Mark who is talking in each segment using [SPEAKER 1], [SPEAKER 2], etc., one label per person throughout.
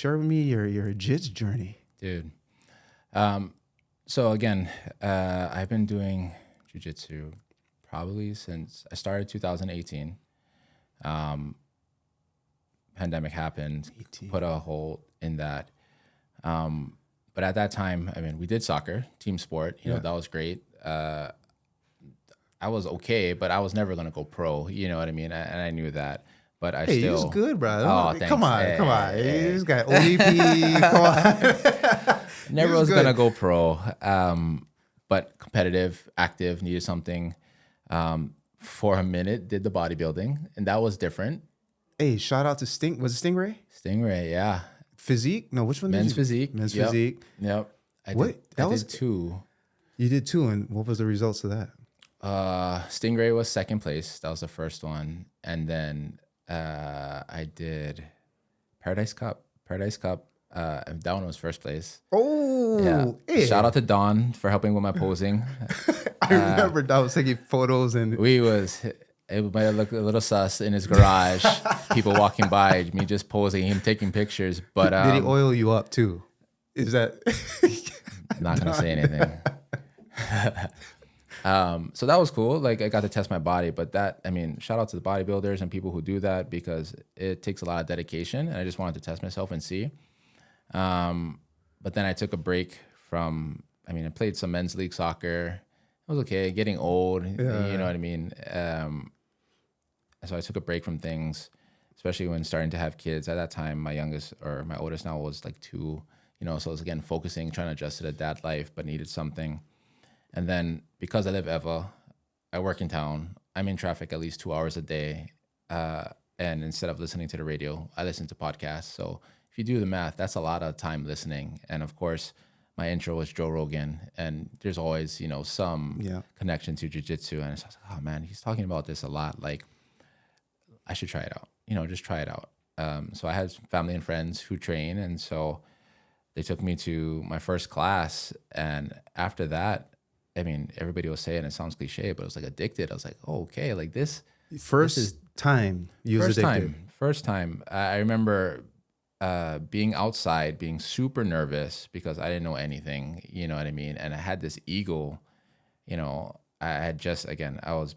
[SPEAKER 1] share with me your jiu-jitsu journey.
[SPEAKER 2] Dude. So again, I've been doing jiu-jitsu probably since I started 2018. Pandemic happened, put a hold in that. But at that time, I mean, we did soccer, team sport. You know, that was great. I was okay, but I was never going to go pro. You know what I mean? And I knew that. But I still...
[SPEAKER 1] He was good, bro.
[SPEAKER 2] Oh, thanks.
[SPEAKER 1] Come on. This guy, ODP, come on.
[SPEAKER 2] Never was going to go pro. But competitive, active, needed something. For a minute, did the bodybuilding, and that was different.
[SPEAKER 1] Hey, shout out to Sting. Was it Stingray?
[SPEAKER 2] Stingray, yeah.
[SPEAKER 1] Physique? No, which one?
[SPEAKER 2] Men's physique.
[SPEAKER 1] Men's physique.
[SPEAKER 2] Yep. I
[SPEAKER 1] What?
[SPEAKER 2] did two.
[SPEAKER 1] You did two, and what was the results of that?
[SPEAKER 2] Stingray was second place. That was the first one, and then I did Paradise Cup. That one was first place.
[SPEAKER 1] Oh,
[SPEAKER 2] yeah.
[SPEAKER 1] Hey.
[SPEAKER 2] Shout out to Don for helping with my posing.
[SPEAKER 1] I remember Don was taking photos, and
[SPEAKER 2] it might look a little sus in his garage. People walking by, me just posing, him taking pictures. But
[SPEAKER 1] did he oil you up too? Is that?
[SPEAKER 2] Not gonna say anything. So that was cool. Like I got to test my body, but shout out to the bodybuilders and people who do that because it takes a lot of dedication. And I just wanted to test myself and see. But then I took a break from. I played some men's league soccer. It was okay. Getting old, you know what I mean. So I took a break from things, especially when starting to have kids. At that time, my oldest now was like 2. You know, so I was again focusing, trying to adjust to the dad life, but needed something. And then because I live Eva, I work in town. I'm in traffic at least 2 hours a day. And instead of listening to the radio, I listen to podcasts. So if you do the math, that's a lot of time listening. And of course, my intro was Joe Rogan. And there's always, some connection to jiu-jitsu. And I was like, oh man, he's talking about this a lot. Like, I should try it out. Just try it out. So I had family and friends who train. And so they took me to my first class. And after that, everybody was saying, it sounds cliche, but it was like addicted. I was like, oh, okay, like this.
[SPEAKER 1] First time you was addicted.
[SPEAKER 2] First time. I remember being outside, being super nervous because I didn't know anything, you know what I mean? And I had this ego, I had I was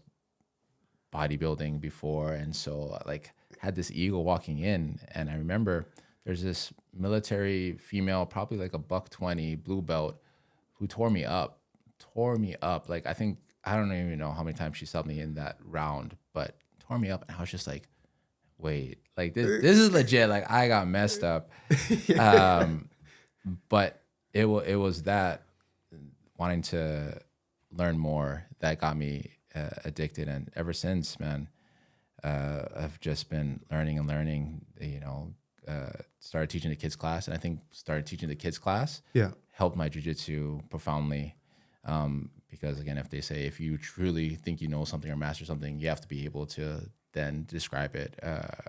[SPEAKER 2] bodybuilding before. And so like had this ego walking in. And I remember there's this military female, probably like a $120 blue belt who tore me up. Like, I don't even know how many times she subbed me in that round, but tore me up. And I was just like, wait, like this is legit. Like I got messed up. But it was that wanting to learn more that got me addicted. And ever since, man, I've just been learning, started teaching the kids class. And I think started teaching the kids class helped my jiu-jitsu profoundly. Because again, if you truly think you know something or master something, you have to be able to then describe it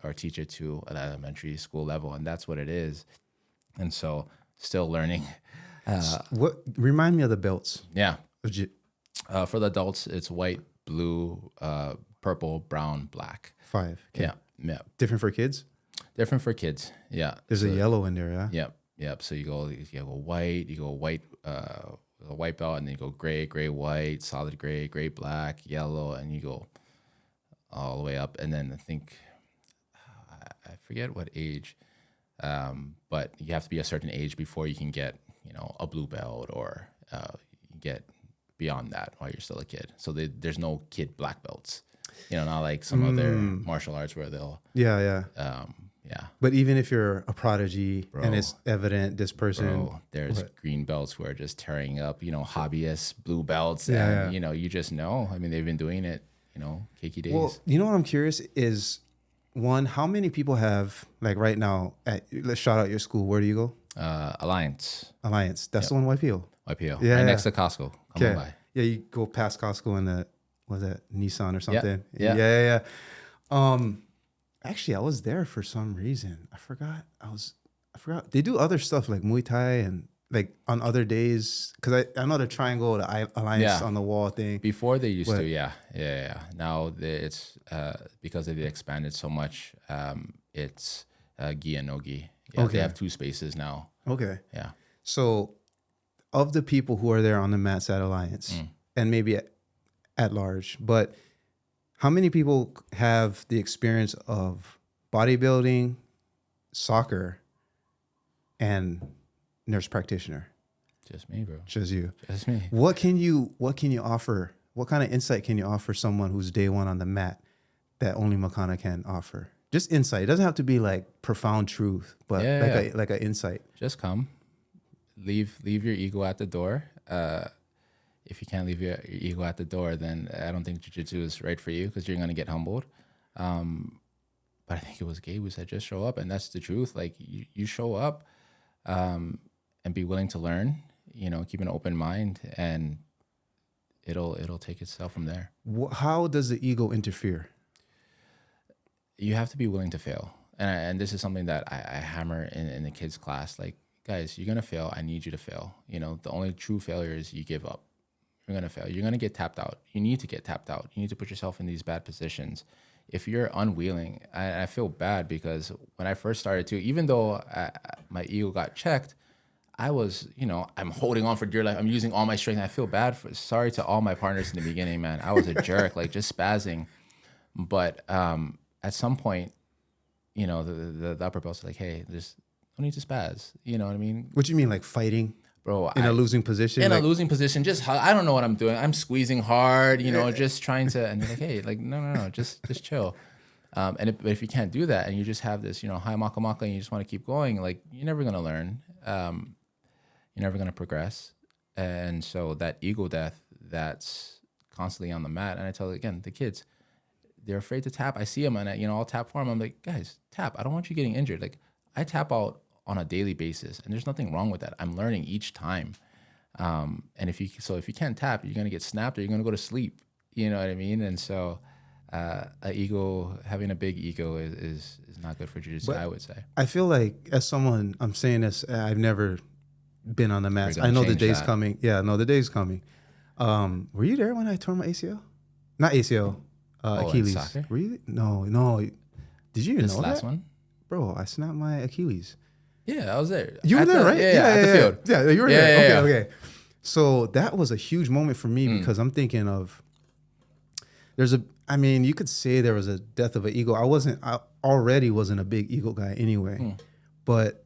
[SPEAKER 2] or teach it to an elementary school level. And that's what it is. And so still learning.
[SPEAKER 1] Remind me of the belts.
[SPEAKER 2] Yeah. For the adults, it's white, blue, purple, brown, black.
[SPEAKER 1] 5. Okay.
[SPEAKER 2] Yeah.
[SPEAKER 1] Different for kids?
[SPEAKER 2] Different for kids. Yeah.
[SPEAKER 1] There's a yellow in there, yeah?
[SPEAKER 2] Yep. So you go white, a white belt, and then you go gray, white, solid gray, black, yellow, and you go all the way up. And then I forget what age, but you have to be a certain age before you can get, a blue belt or get beyond that while you're still a kid. So there's no kid black belts, not like some other martial arts where they'll.
[SPEAKER 1] Yeah.
[SPEAKER 2] Yeah.
[SPEAKER 1] But even if you're a prodigy and it's evident this person...
[SPEAKER 2] there's green belts who are just tearing up, hobbyists, blue belts. And, you just know. They've been doing it, cakey days.
[SPEAKER 1] Well, what I'm curious is, one, how many people have, like right now, let's shout out your school. Where do you go?
[SPEAKER 2] Alliance.
[SPEAKER 1] That's the one, YPO?
[SPEAKER 2] YPO.
[SPEAKER 1] Yeah.
[SPEAKER 2] Right next to Costco. Come on by.
[SPEAKER 1] Yeah, you go past Costco and was that Nissan or something?
[SPEAKER 2] Yeah.
[SPEAKER 1] Actually, I was there for some reason. I forgot. They do other stuff like Muay Thai and like on other days. Because I know the triangle, the alliance on the wall thing.
[SPEAKER 2] Before they used to, yeah. Now it's because they've expanded so much. It's gi and no gi. Yeah,
[SPEAKER 1] Okay.
[SPEAKER 2] they have 2 spaces now.
[SPEAKER 1] Okay.
[SPEAKER 2] Yeah.
[SPEAKER 1] So of the people who are there on the mats at Alliance, and maybe at large, but how many people have the experience of bodybuilding, soccer, and nurse practitioner?
[SPEAKER 2] Just me, bro.
[SPEAKER 1] Just you.
[SPEAKER 2] Just me.
[SPEAKER 1] What can you offer? What kind of insight can you offer someone who's day one on the mat that only Makana can offer? Just insight. It doesn't have to be like profound truth, but like an insight.
[SPEAKER 2] Just come. Leave your ego at the door. If you can't leave your ego at the door, then I don't think jiu-jitsu is right for you, because you're going to get humbled. But I think it was Gabe who said, just show up. And that's the truth. Like you show up and be willing to learn, keep an open mind, and it'll take itself from there.
[SPEAKER 1] How does the ego interfere?
[SPEAKER 2] You have to be willing to fail. And this is something that I hammer in the kids class. Like, guys, you're going to fail. I need you to fail. The only true failure is you give up. You're going to fail. You're going to get tapped out. You need to get tapped out. You need to put yourself in these bad positions. If you're unwilling, I feel bad, because when I first started to, even though my ego got checked, I was, I'm holding on for dear life. I'm using all my strength. I feel bad. Sorry to all my partners in the beginning, man. I was a jerk, like just spazzing. But at some point, the upper belts are like, hey, there's no need to spaz. You know what I mean?
[SPEAKER 1] What do you mean, like fighting?
[SPEAKER 2] Bro,
[SPEAKER 1] in a losing position?
[SPEAKER 2] In a losing position, I don't know what I'm doing. I'm squeezing hard, just trying to, and they're like, hey, like, no, just chill. But if you can't do that, and you just have this, high maka, and you just want to keep going, like, you're never going to learn. You're never going to progress. And so that ego death that's constantly on the mat, and I tell, again, the kids, they're afraid to tap. I see them, and I'll tap for them. I'm like, guys, tap. I don't want you getting injured. Like, I tap out on a daily basis, and there's nothing wrong with that. I'm learning each time. And if you can't tap, you're gonna get snapped, or you're gonna go to sleep. You know what I mean? And so, having a big ego is not good for jiu-jitsu, I would say.
[SPEAKER 1] I feel like, as someone, I'm saying this, I've never been on the mats. I know the day's coming. Yeah, no, the day's coming. Were you there when I tore my ACL? Not ACL, Achilles. Were you? No. Did you even know that? This last one? Bro, I snapped my Achilles.
[SPEAKER 2] Yeah, I was there.
[SPEAKER 1] You were there, right?
[SPEAKER 2] Yeah, at the field.
[SPEAKER 1] Yeah, you were there. Okay. So that was a huge moment for me, because I'm thinking of, you could say there was a death of an ego. I already wasn't a big ego guy anyway, but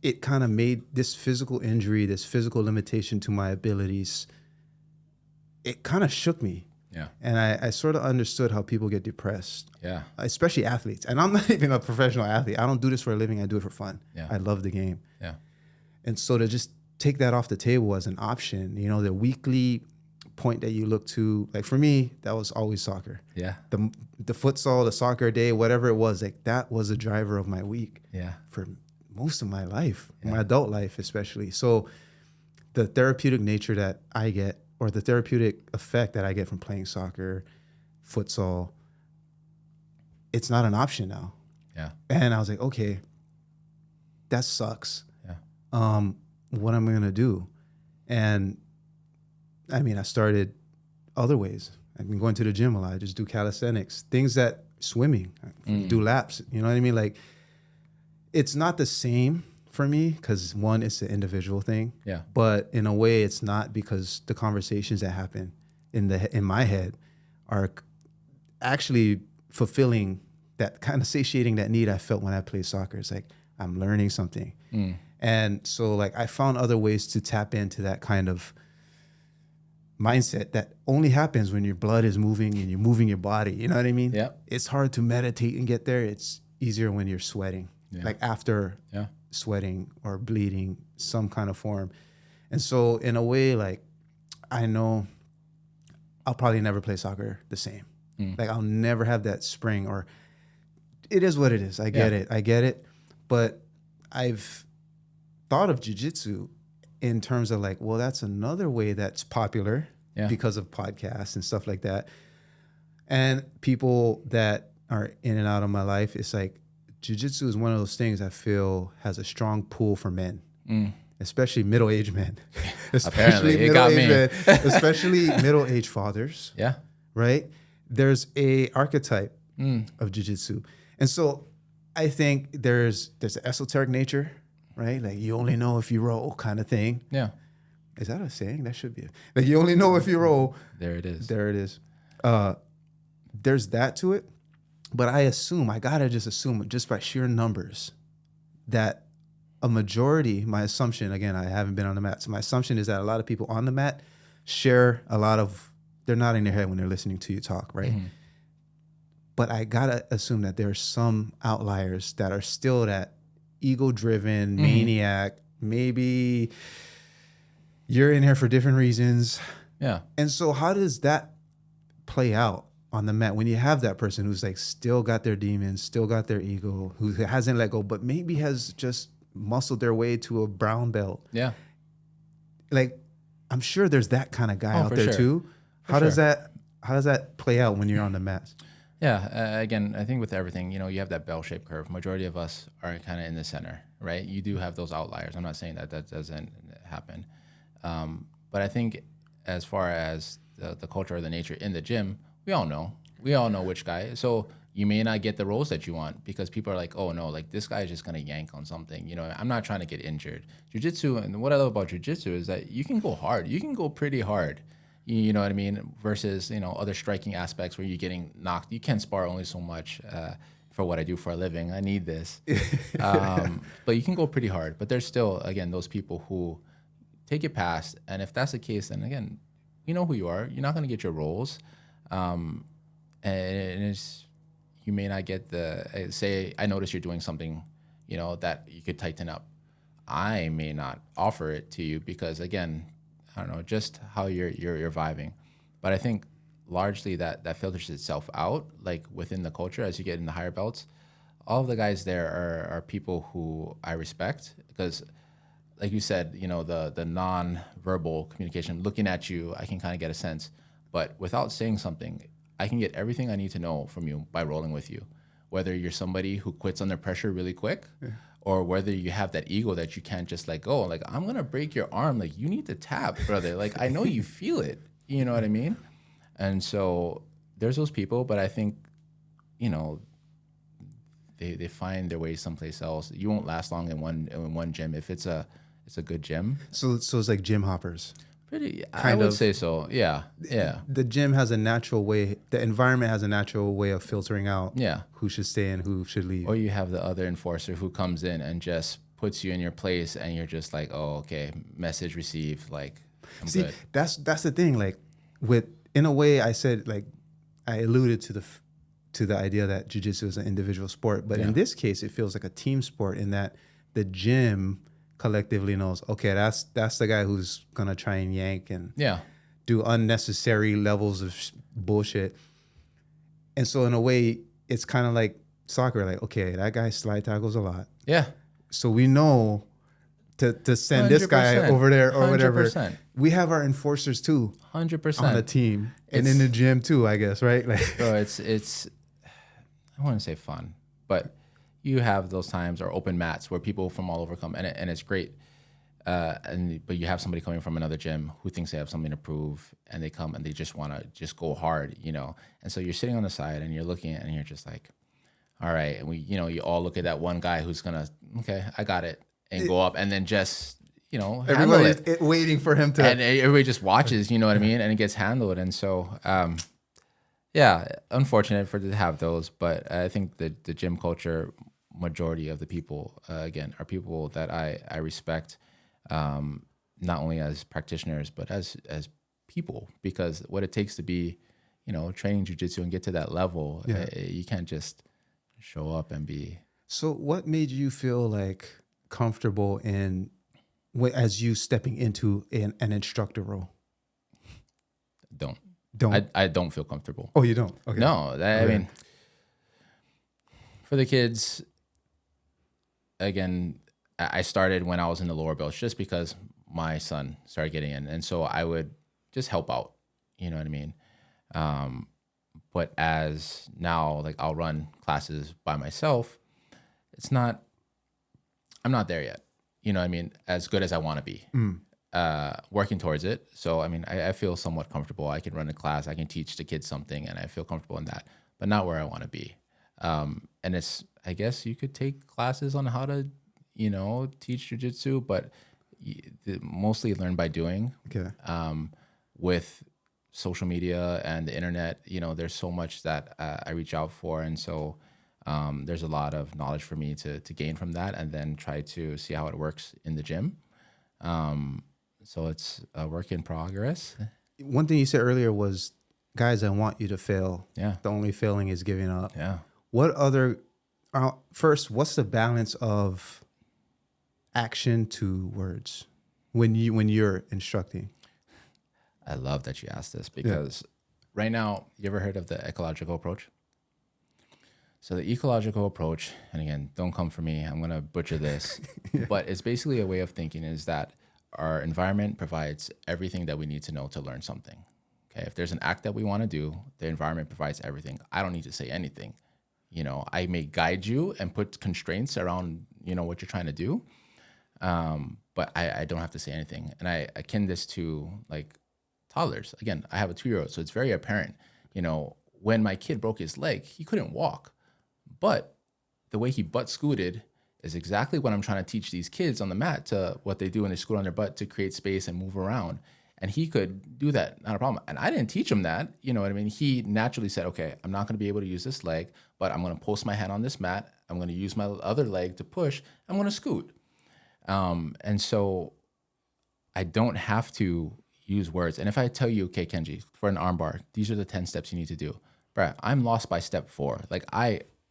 [SPEAKER 1] it kind of made this physical injury, this physical limitation to my abilities, it kind of shook me.
[SPEAKER 2] Yeah.
[SPEAKER 1] And I sort of understood how people get depressed.
[SPEAKER 2] Yeah.
[SPEAKER 1] Especially athletes. And I'm not even a professional athlete. I don't do this for a living. I do it for fun.
[SPEAKER 2] Yeah.
[SPEAKER 1] I love the game.
[SPEAKER 2] Yeah.
[SPEAKER 1] And so to just take that off the table as an option, the weekly point that you look to, like for me, that was always soccer.
[SPEAKER 2] Yeah.
[SPEAKER 1] The futsal, the soccer day, whatever it was, like that was a driver of my week.
[SPEAKER 2] Yeah.
[SPEAKER 1] For most of my life, my adult life especially. So the therapeutic nature that I get, or the therapeutic effect that I get from playing soccer, futsal, it's not an option now.
[SPEAKER 2] Yeah.
[SPEAKER 1] And I was like, okay, that sucks.
[SPEAKER 2] Yeah.
[SPEAKER 1] What am I going to do? And I started other ways. I've been going to the gym a lot. I just do calisthenics, things that swimming, do laps. You know what I mean? Like, it's not the same for me, because one, it's an individual thing.
[SPEAKER 2] Yeah.
[SPEAKER 1] But in a way, it's not, because the conversations that happen in my head are actually fulfilling that kind of satiating that need I felt when I played soccer. It's like I'm learning something. And so like I found other ways to tap into that kind of mindset that only happens when your blood is moving and you're moving your body. You know what I mean?
[SPEAKER 2] Yeah.
[SPEAKER 1] It's hard to meditate and get there. It's easier when you're sweating. Yeah. Like after sweating or bleeding, some kind of form. And so in a way, like I know I'll probably never play soccer the same. Like I'll never have that spring, or it is what it is. I get it. But I've thought of jiu-jitsu in terms of like, well, that's another way that's popular because of podcasts and stuff like that. And people that are in and out of my life, it's like jiu-jitsu is one of those things I feel has a strong pull for men, especially middle-aged men.
[SPEAKER 2] Apparently, it got me.
[SPEAKER 1] Especially middle-aged fathers.
[SPEAKER 2] Yeah.
[SPEAKER 1] Right? There's a archetype of jiu-jitsu. And so I think there's an esoteric nature, right? Like you only know if you roll kind of thing.
[SPEAKER 2] Yeah.
[SPEAKER 1] Is that a saying? That should be like you only know if you roll.
[SPEAKER 2] There it is.
[SPEAKER 1] There it is. There's that to it. But I gotta just assume just by sheer numbers that a majority, my assumption, again, I haven't been on the mat. So my assumption is that a lot of people on the mat share they're nodding their head when they're listening to you talk, right? Mm-hmm. But I gotta assume that there's some outliers that are still that ego-driven maniac. Maybe you're in here for different reasons.
[SPEAKER 2] Yeah.
[SPEAKER 1] And so how does that play out on the mat when you have that person who's like still got their demons, still got their ego, who hasn't let go, but maybe has just muscled their way to a brown belt?
[SPEAKER 2] Yeah.
[SPEAKER 1] Like, I'm sure there's that kind of guy out there too. How does that play out when you're on the mat?
[SPEAKER 2] Yeah. Again, I think with everything, you have that bell-shaped curve. Majority of us are kind of in the center, right? You do have those outliers. I'm not saying that doesn't happen. But I think as far as the culture or the nature in the gym, we all know which guy. So you may not get the roles that you want because people are like, oh no, like this guy is just gonna yank on something. I'm not trying to get injured. Jiu-Jitsu, and what I love about Jiu-Jitsu is that you can go hard. You can go pretty hard. You know what I mean? Versus, other striking aspects where you're getting knocked. You can spar only so much for what I do for a living. I need this. But you can go pretty hard. But there's still, again, those people who take it past. And if that's the case, then again, you know who you are. You're not going to get your roles. And you may not get say, I notice you're doing something, that you could tighten up. I may not offer it to you because, again, I don't know, just how you're vibing. But I think largely that filters itself out, like within the culture as you get in the higher belts. All of the guys there are people who I respect because, like you said, the non-verbal communication, looking at you, I can kind of get a sense. But without saying something, I can get everything I need to know from you by rolling with you. Whether you're somebody who quits under pressure really quick, or whether you have that ego that you can't just let go. Like, I'm going to break your arm. Like, you need to tap, brother. Like, I know you feel it. You know what I mean? And so there's those people, but I think, they find their way someplace else. You won't last long in one gym if it's a good gym.
[SPEAKER 1] So it's like gym hoppers.
[SPEAKER 2] I would say so. Yeah. Yeah.
[SPEAKER 1] The gym has a natural way, the environment has a natural way of filtering out who should stay and who should leave.
[SPEAKER 2] Or you have the other enforcer who comes in and just puts you in your place and you're just like, oh, okay, message received. Like, I'm good.
[SPEAKER 1] That's the thing. Like in a way I said, like I alluded to the idea that jiu-jitsu is an individual sport, but in this case, it feels like a team sport in that the gym collectively knows, okay, that's the guy who's gonna try and yank and do unnecessary levels of bullshit. And so in a way, it's kind of like soccer, like, okay, that guy slide tackles a lot.
[SPEAKER 2] Yeah.
[SPEAKER 1] So we know to send this guy over there or 100%. Whatever. We have our enforcers too.
[SPEAKER 2] 100%.
[SPEAKER 1] On the team. And in the gym too, I guess, right? Like,
[SPEAKER 2] bro, it's I wouldn't say fun, but you have those times or open mats where people from all over come, and it's great. But you have somebody coming from another gym who thinks they have something to prove, and they come and they just want to just go hard, And so you're sitting on the side and you're looking and you're just like, all right. And you all look at that one guy who's gonna, okay, I got it, and go up and then just,
[SPEAKER 1] everybody's waiting for him to,
[SPEAKER 2] and everybody just watches, you know what I mean, and it gets handled, and so. Unfortunate to have those, but I think the gym culture, majority of the people, again, are people that I respect, not only as practitioners, but as people, because what it takes to be, training jiu-jitsu and get to that level, you can't just show up and be.
[SPEAKER 1] So what made you feel like comfortable as you stepping into an instructor role?
[SPEAKER 2] I don't feel comfortable.
[SPEAKER 1] Oh, you don't? Okay.
[SPEAKER 2] No, I mean, for the kids, again, I started when I was in the lower belts just because my son started getting in. And so I would just help out, you know what I mean? But as now, like I'll run classes by myself, I'm not there yet. You know what I mean? As good as I want to be. Working towards it. So, I mean, I feel somewhat comfortable. I can run a class. I can teach the kids something, and I feel comfortable in that, but not where I want to be. And it's, I guess you could take classes on how to, teach jiu-jitsu, but mostly learn by doing.
[SPEAKER 1] Okay.
[SPEAKER 2] With social media and the internet, there's so much that I reach out for. And so there's a lot of knowledge for me to gain from that, and then try to see how it works in the gym. So it's a work in progress.
[SPEAKER 1] One thing you said earlier was, guys, I want you to fail.
[SPEAKER 2] Yeah.
[SPEAKER 1] The only failing is giving up.
[SPEAKER 2] Yeah.
[SPEAKER 1] What other, first, what's the balance of action to words when you're instructing?
[SPEAKER 2] I love that you asked this, because right now, you ever heard of the ecological approach? So the ecological approach, and again, don't come for me, I'm going to butcher this, but it's basically a way of thinking is that our environment provides everything that we need to know to learn something. Okay, if there's an act that we want to do, the environment provides everything. I don't need to say anything. I may guide you and put constraints around, what you're trying to do, but I don't have to say anything. And I akin this to like toddlers. Again, I have a 2-year-old, so it's very apparent. When my kid broke his leg, he couldn't walk, but the way he butt scooted is exactly what I'm trying to teach these kids on the mat, to what they do when they scoot on their butt to create space and move around. And he could do that, not a problem. And I didn't teach him that, you know what I mean? He naturally said, okay, I'm not gonna be able to use this leg, but I'm gonna post my hand on this mat. I'm gonna use my other leg to push. I'm gonna scoot. And so I don't have to use words. And if I tell you, okay, Kenji, for an armbar, these are the 10 steps you need to do. Bruh, I'm lost by step 4. Like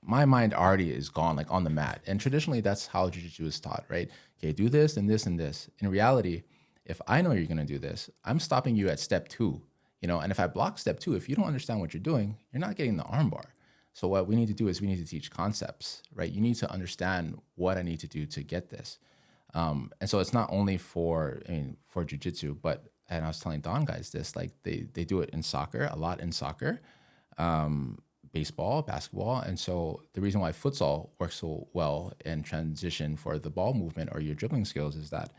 [SPEAKER 2] my mind already is gone, like on the mat. And traditionally that's how jiu-jitsu is taught, right? Okay, do this and this and this. In reality, if I know you're gonna do this, I'm stopping you at step 2, and if I block step 2, if you don't understand what you're doing, you're not getting the armbar. So what we need to do is we need to teach concepts, right? You need to understand what I need to do to get this. And so it's not only for jiu-jitsu, but, and I was telling Don guys this, like they do it in soccer, a lot in soccer, baseball, basketball. And so the reason why futsal works so well in transition for the ball movement or your dribbling skills is that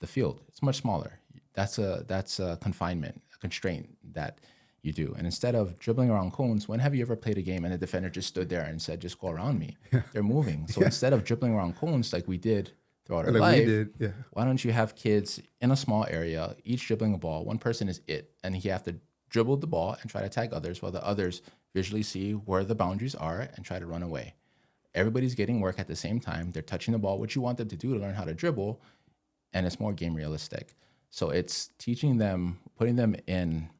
[SPEAKER 2] the field, it's much smaller. That's a confinement, a constraint that you do. And instead of dribbling around cones, when have you ever played a game and the defender just stood there and said, just go around me? They're moving. So instead of dribbling around cones like we did throughout our life, why don't you have kids in a small area, each dribbling a ball, one person is it, and he have to dribble the ball and try to tag others while the others visually see where the boundaries are and try to run away. Everybody's getting work at the same time. They're touching the ball, which you want them to do to learn how to dribble, and it's more game realistic. So it's teaching them, putting them in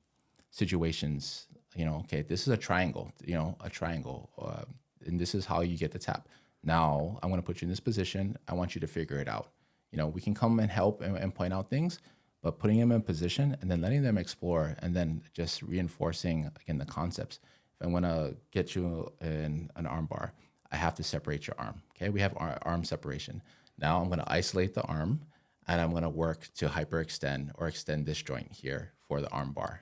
[SPEAKER 2] situations, okay, this is a triangle, and this is how you get the tap. Now I'm going to put you in this position. I want you to figure it out. We can come and help and point out things, but putting them in position and then letting them explore, and then just reinforcing, again, the concepts. If I want to get you in an arm bar, I have to separate your arm. Okay, we have arm separation. Now I'm going to isolate the arm, and I'm going to work to hyperextend or extend this joint here for the arm bar.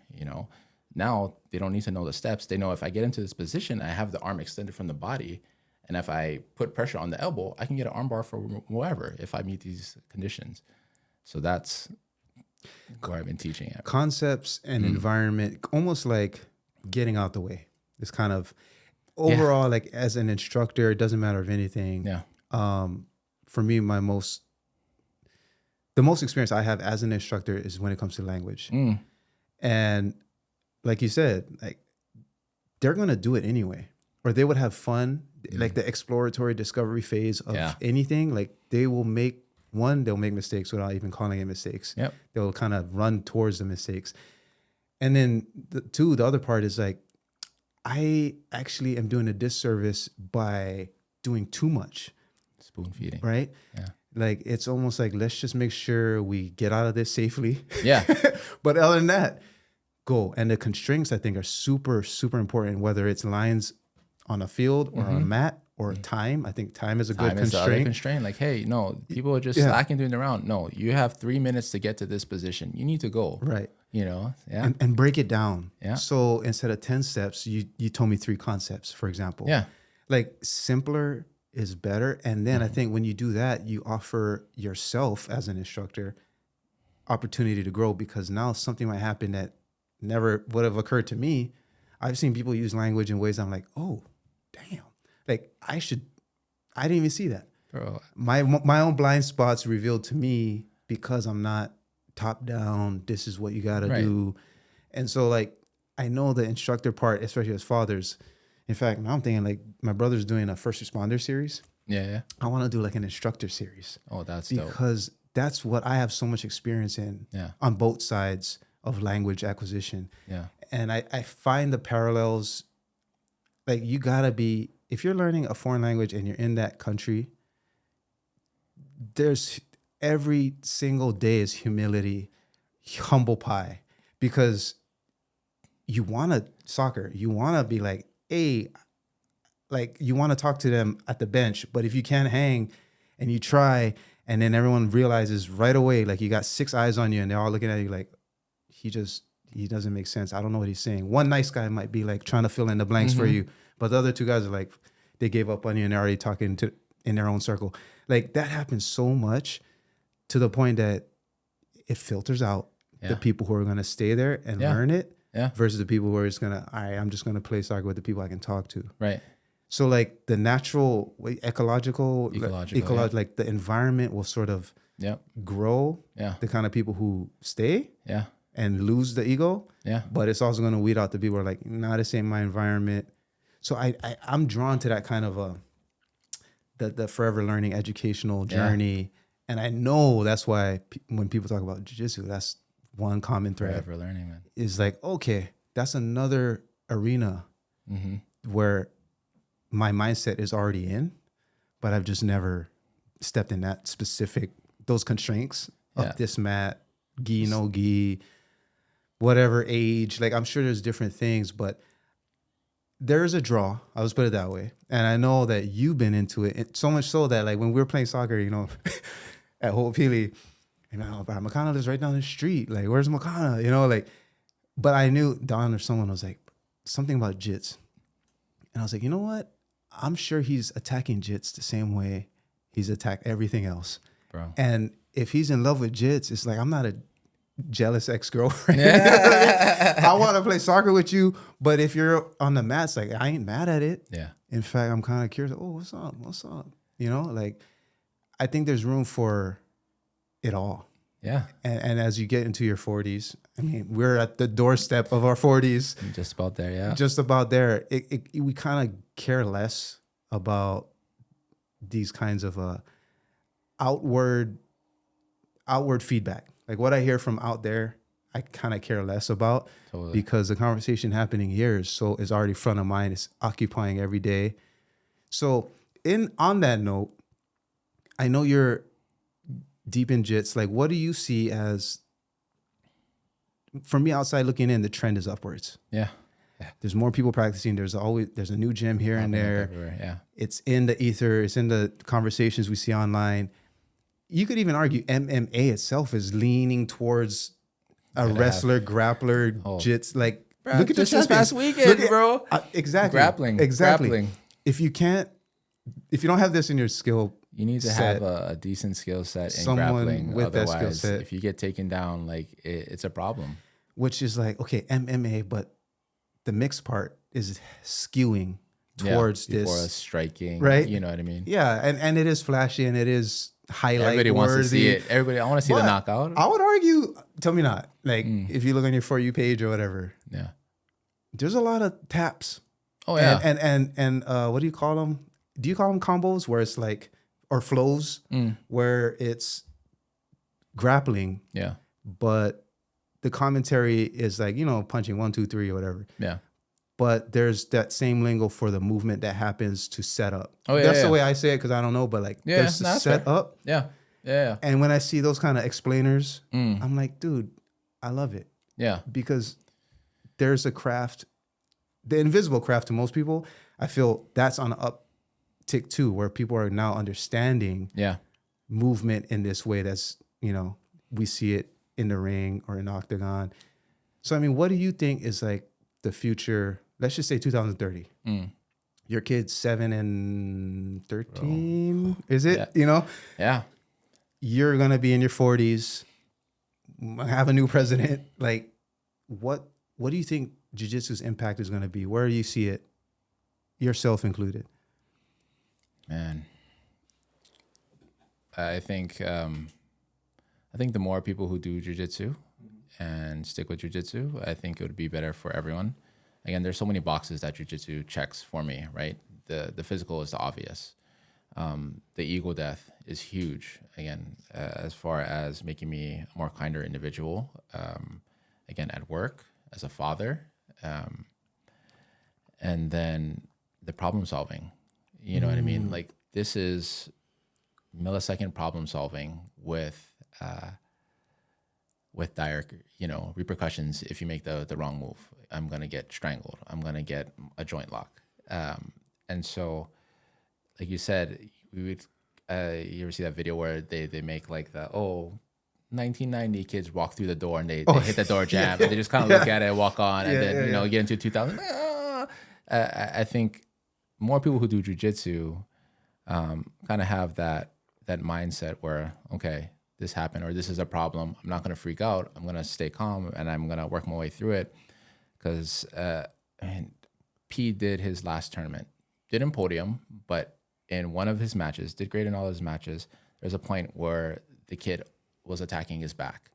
[SPEAKER 2] Now they don't need to know the steps. They know if I get into this position, I have the arm extended from the body, and if I put pressure on the elbow, I can get an arm bar for whoever if I meet these conditions. So that's where I've been teaching it.
[SPEAKER 1] Concepts and environment, almost like getting out the way. It's kind of overall, like as an instructor, it doesn't matter if anything.
[SPEAKER 2] Yeah.
[SPEAKER 1] For me, the most experience I have as an instructor is when it comes to language. And like you said, like they're going to do it anyway, or they would have fun. Like the exploratory discovery phase of anything, like they'll make mistakes without even calling it mistakes.
[SPEAKER 2] Yep.
[SPEAKER 1] They'll kind of run towards the mistakes. And then the other part is like, I actually am doing a disservice by doing too much.
[SPEAKER 2] Spoon feeding.
[SPEAKER 1] Right?
[SPEAKER 2] Yeah.
[SPEAKER 1] Like, it's almost like, let's just make sure we get out of this safely.
[SPEAKER 2] Yeah.
[SPEAKER 1] But other than that, go. And the constraints, I think, are super, super important, whether it's lines on a field or on a mat or time. I think time is a good constraint.
[SPEAKER 2] Like, hey, no, people are just slacking during the round. No, you have 3 minutes to get to this position. You need to go.
[SPEAKER 1] Right.
[SPEAKER 2] And
[SPEAKER 1] break it down.
[SPEAKER 2] Yeah.
[SPEAKER 1] So instead of 10 steps, you told me 3 concepts, for example.
[SPEAKER 2] Yeah.
[SPEAKER 1] Like, simpler is better. And then I think when you do that, you offer yourself as an instructor opportunity to grow, because now something might happen that never would have occurred to me. I've seen people use language in ways I'm like, oh, damn. Like I didn't even see that.
[SPEAKER 2] Bro.
[SPEAKER 1] My own blind spots revealed to me because I'm not top down. This is what you got to do. And so like, I know the instructor part, especially as fathers. In fact, now I'm thinking like my brother's doing a first responder series.
[SPEAKER 2] Yeah.
[SPEAKER 1] I want to do like an instructor series.
[SPEAKER 2] Oh, that's
[SPEAKER 1] because
[SPEAKER 2] dope.
[SPEAKER 1] That's what I have so much experience in on both sides of language acquisition.
[SPEAKER 2] Yeah.
[SPEAKER 1] And I find the parallels, like you gotta be, if you're learning a foreign language and you're in that country, there's every single day is humility, humble pie, because you want to be like, hey, like you want to talk to them at the bench, but if you can't hang and you try, and then everyone realizes right away, like you got 6 eyes on you and they're all looking at you like, he doesn't make sense. I don't know what he's saying. One nice guy might be like trying to fill in the blanks for you, but the other 2 guys are like, they gave up on you and they're already talking in their own circle. Like that happens so much to the point that it filters out the people who are going to stay there and learn it versus the people who are just going to, all right, I'm just going to play soccer with the people I can talk to.
[SPEAKER 2] Right.
[SPEAKER 1] So like the natural ecological like the environment will sort of grow the kind of people who stay and lose the ego. Yeah. But it's also going to weed out the people who are like, nah, this ain't my environment. So I'm drawn to that kind of the forever learning educational journey. And I know that's why when people talk about jiu-jitsu, that's one common thread.
[SPEAKER 2] Forever learning, man.
[SPEAKER 1] Is like, okay, that's another arena where my mindset is already in, but I've just never stepped in those constraints of this mat, gi, no gi, whatever age. Like I'm sure there's different things, but there's a draw. I'll just put it that way. And I know that you've been into it so much so that like when we were playing soccer, at Ho'opili, Makana lives right down the street. Like, where's Makana? Like, but I knew Don or someone was like, something about jits. And I was like, you know what? I'm sure he's attacking jits the same way he's attacked everything else. Bro. And if he's in love with jits, it's like, I'm not a jealous ex-girlfriend. I want to play soccer with you, but if you're on the mats, like, I ain't mad at it. Yeah. In fact, I'm kind of curious. Oh, what's up? What's up? Like, I think there's room for it all. Yeah. And as you get into your 40s, I mean, we're at the doorstep of our 40s.
[SPEAKER 2] Just about there, yeah.
[SPEAKER 1] Just about there. We kind of care less about these kinds of outward feedback. Like what I hear from out there, I kind of care less about because the conversation happening here is already front of mind. It's occupying every day. So on that note, I know you're deep in jits. Like, what do you see as, from me outside looking in, the trend is upwards. Yeah. There's more people practicing. There's a new gym here and there. Yeah. It's in the ether. It's in the conversations we see online. You could even argue MMA itself is leaning towards a wrestler, grappler, jits. Like, bro, look at
[SPEAKER 2] just this past weekend, bro.
[SPEAKER 1] Exactly.
[SPEAKER 2] Grappling.
[SPEAKER 1] If you don't have this in your skill,
[SPEAKER 2] you need to have a decent skill set in grappling.
[SPEAKER 1] With that skill set.
[SPEAKER 2] If you get taken down, like it's a problem.
[SPEAKER 1] Which is like, okay, MMA, but the mixed part is skewing towards
[SPEAKER 2] before
[SPEAKER 1] this
[SPEAKER 2] us striking,
[SPEAKER 1] right?
[SPEAKER 2] You know what I mean?
[SPEAKER 1] Yeah, and it is flashy and it is highlight.
[SPEAKER 2] Everybody wants to see it. I want to see the knockout.
[SPEAKER 1] I would argue, tell me not. Like if you look on your For You page or whatever, there's a lot of taps.
[SPEAKER 2] Oh yeah,
[SPEAKER 1] and what do you call them? Do you call them combos where it's like, or flows where it's grappling? Yeah, but the commentary is like, punching 1, 2, 3 or whatever. Yeah. But there's that same lingo for the movement that happens to set up. Oh, yeah. That's the way I say it because I don't know, but like there's the set up. Yeah. Yeah. And when I see those kind of explainers, I'm like, dude, I love it. Yeah. Because there's a craft, the invisible craft to most people. I feel that's on an uptick too, where people are now understanding movement in this way that's, we see it in the ring or in the octagon. So, I mean, what do you think is like the future? Let's just say 2030. Your kid's 7 and 13. Is it? Yeah. Yeah. You're going to be in your 40s, have a new president. Like, what do you think jiu-jitsu's impact is going to be? Where do you see it, yourself included?
[SPEAKER 2] Man, I think the more people who do jiu-jitsu and stick with jiu-jitsu, I think it would be better for everyone. Again, there's so many boxes that jiu-jitsu checks for me, right? The physical is the obvious. The ego death is huge. Again, as far as making me a more kinder individual. Again, at work, as a father, and then the problem solving. You know what I mean? Like, this is millisecond problem solving with dire, repercussions. If you make the wrong move, I'm gonna get strangled. I'm gonna get a joint lock. And so, like you said, we would. You ever see that video where they make like 1990 kids walk through the door and they hit the door jam and they just kind of look at it, walk on, and then get into 2000. I think more people who do jiu-jitsu kind of have that mindset where, okay, this happened or this is a problem. I'm not going to freak out. I'm going to stay calm and I'm going to work my way through it. Because P did his last tournament, didn't podium, but in one of his matches, did great in all his matches. There's a point where the kid was attacking his back.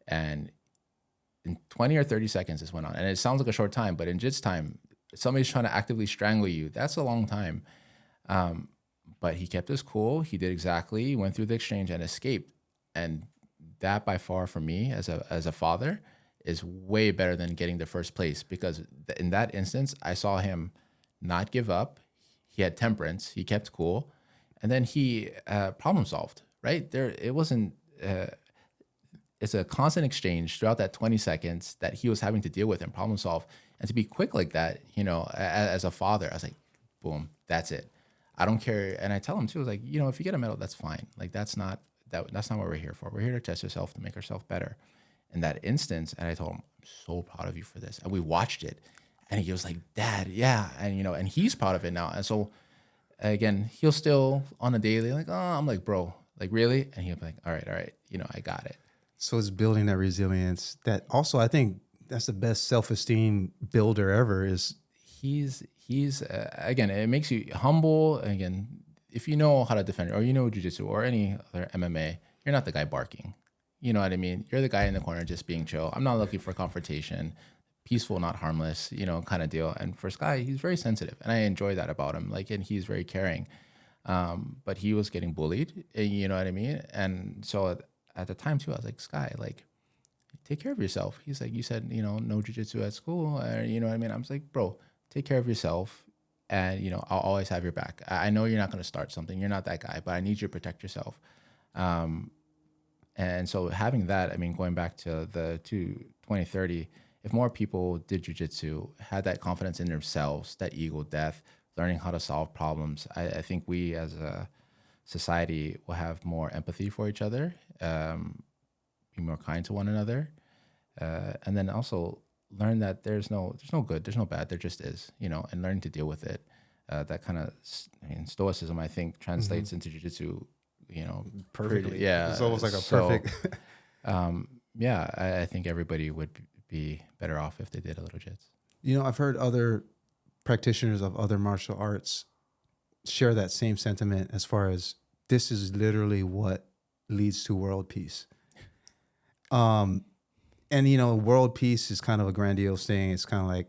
[SPEAKER 2] And in 20 or 30 seconds, this went on. And it sounds like a short time, but in Jits time, somebody's trying to actively strangle you. That's a long time. But he kept his cool. He did exactly, went through the exchange and escaped. And that by far for me as a father is way better than getting the first place, because in that instance, I saw him not give up. He had temperance. He kept cool. And then he problem solved, right? It wasn't, it's a constant exchange throughout that 20 seconds that he was having to deal with and problem solve. And to be quick like that, as a father, I was like, boom, that's it. I don't care. And I tell him too, I was like, if you get a medal, that's fine. Like, that's not what we're here for. We're here to test yourself, to make yourself better. In that instance, and I told him, I'm so proud of you for this. And we watched it. And he was like, Dad, yeah. And, and he's proud of it now. And so, again, he'll still on a daily, like, oh, I'm like, bro, like, really? And he'll be like, all right, I got it.
[SPEAKER 1] So it's building that resilience that also, I think that's the best self-esteem builder ever is.
[SPEAKER 2] He's again, it makes you humble. Again, if you know how to defend, or jiu-jitsu or any other MMA, you're not the guy barking. You know what I mean? You're the guy in the corner just being chill. I'm not looking for confrontation. Peaceful, not harmless, kind of deal. And for Sky, he's very sensitive, and I enjoy that about him. Like, and he's very caring. But he was getting bullied, you know what I mean? And so at the time too, I was like, Sky, like, take care of yourself. He's like, you said, no jiu-jitsu at school, you know what I mean? I was like, bro, take care of yourself, and I'll always have your back. I know you're not going to start something. You're not that guy, but I need you to protect yourself. And so having that, I mean, going back to 2030, if more people did jiu-jitsu, had that confidence in themselves, that ego death, learning how to solve problems, I think we as a society will have more empathy for each other, be more kind to one another, and then also learn that there's no good, there's no bad, there just is, and learning to deal with it. That kind of, stoicism, I think, translates into jiu-jitsu,
[SPEAKER 1] perfectly.
[SPEAKER 2] Yeah.
[SPEAKER 1] It's almost like a perfect.
[SPEAKER 2] I think everybody would be better off if they did a little jits.
[SPEAKER 1] I've heard other practitioners of other martial arts share that same sentiment as far as this is literally what leads to world peace. And world peace is kind of a grandiose thing. It's kind of like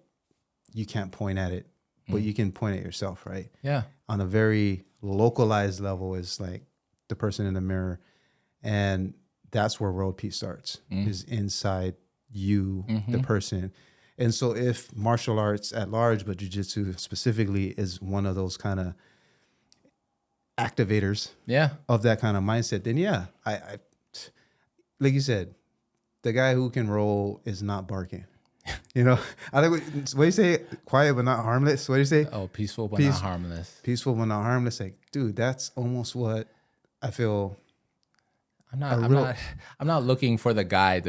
[SPEAKER 1] you can't point at it, but you can point at yourself, right?
[SPEAKER 2] Yeah. On
[SPEAKER 1] a very localized level is like the person in the mirror. And that's where world peace starts, is inside you, the person. And so if martial arts at large, but jiu-jitsu specifically is one of those kind of activators of that kind of mindset, then I like you said, the guy who can roll is not barking. I think what do you say? Quiet but not harmless. What do you say?
[SPEAKER 2] Oh, peaceful but not harmless.
[SPEAKER 1] Peaceful but not harmless. Like, dude, that's almost what I feel.
[SPEAKER 2] I'm not looking for the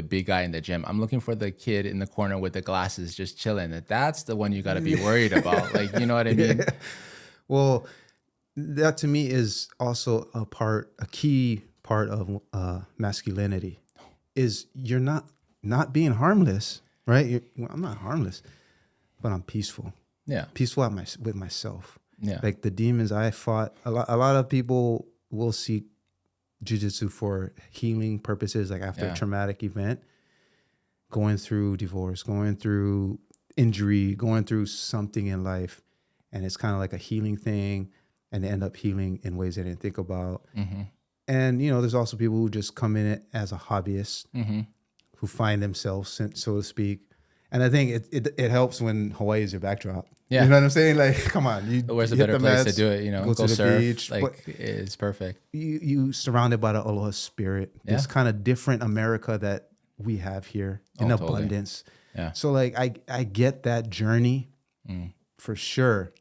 [SPEAKER 2] big guy in the gym. I'm looking for the kid in the corner with the glasses just chilling. That's the one you got to be worried about. Like, you know what I mean?
[SPEAKER 1] Yeah. Well, that to me is also a key part of masculinity is you're not being harmless, right? I'm not harmless, but I'm peaceful.
[SPEAKER 2] Yeah.
[SPEAKER 1] Peaceful with myself.
[SPEAKER 2] Yeah.
[SPEAKER 1] Like the demons I fought, a lot of people will seek jiu-jitsu for healing purposes, like after a traumatic event, going through divorce, going through injury, going through something in life. And it's kind of like a healing thing, and they end up healing in ways they didn't think about.
[SPEAKER 2] Mm-hmm.
[SPEAKER 1] And, there's also people who just come in it as a hobbyist,
[SPEAKER 2] Mm-hmm.
[SPEAKER 1] who find themselves, so to speak. And I think it helps when Hawaii is your backdrop.
[SPEAKER 2] Yeah.
[SPEAKER 1] You know what I'm saying? Like, come on.
[SPEAKER 2] Where's a
[SPEAKER 1] hit
[SPEAKER 2] better
[SPEAKER 1] the
[SPEAKER 2] place
[SPEAKER 1] mats,
[SPEAKER 2] to do it?
[SPEAKER 1] go to the
[SPEAKER 2] surf.
[SPEAKER 1] beach.
[SPEAKER 2] Like,
[SPEAKER 1] But
[SPEAKER 2] it's perfect.
[SPEAKER 1] you surrounded by the aloha spirit. This kind of different America that we have here in abundance.
[SPEAKER 2] Yeah.
[SPEAKER 1] So like I get that journey for sure.